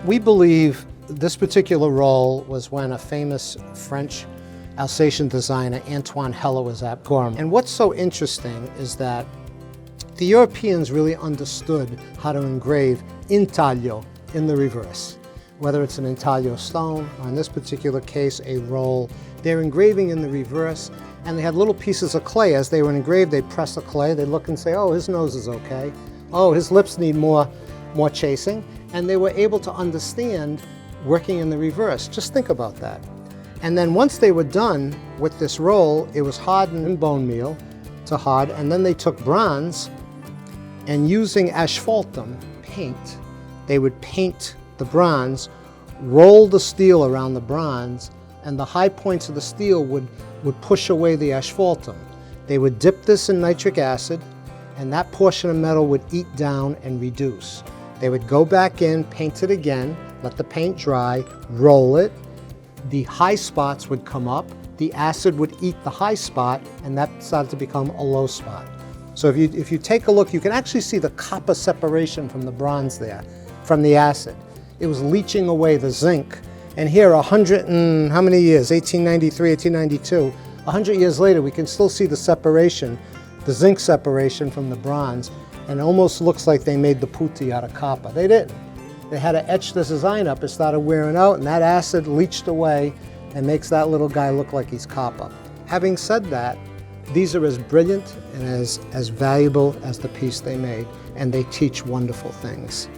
We believe this particular roll was when a famous French Alsatian designer, Antoine Heller, was at Gorham. And what's so interesting is that the Europeans really understood how to engrave intaglio, in the reverse. Whether it's an intaglio stone, or in this particular case, a roll, they're engraving in the reverse, and they had little pieces of clay. As they were engraved, they'd press the clay, they'd look and say, oh, his nose is okay. Oh, his lips need more chasing. And they were able to understand working in the reverse. Just think about that. And then once they were done with this roll, it was hardened in bone meal to hard, and then they took bronze and using asphaltum, paint, they would paint the bronze, roll the steel around the bronze, and the high points of the steel would push away the asphaltum. They would dip this in nitric acid, and that portion of metal would eat down and reduce. They would go back in, paint it again, let the paint dry, roll it. The high spots would come up, the acid would eat the high spot, and that started to become a low spot. So if you take a look, you can actually see the copper separation from the bronze there, from the acid. It was leaching away the zinc. And here, 100 and how many years? 1893, 1892. 100 years later, we can still see the separation, the zinc separation from the bronze, and it almost looks like they made the putti out of copper. They didn't. They had to etch this design up. It started wearing out, and that acid leached away and makes that little guy look like he's copper. Having said that, these are as brilliant and as valuable as the piece they made, and they teach wonderful things.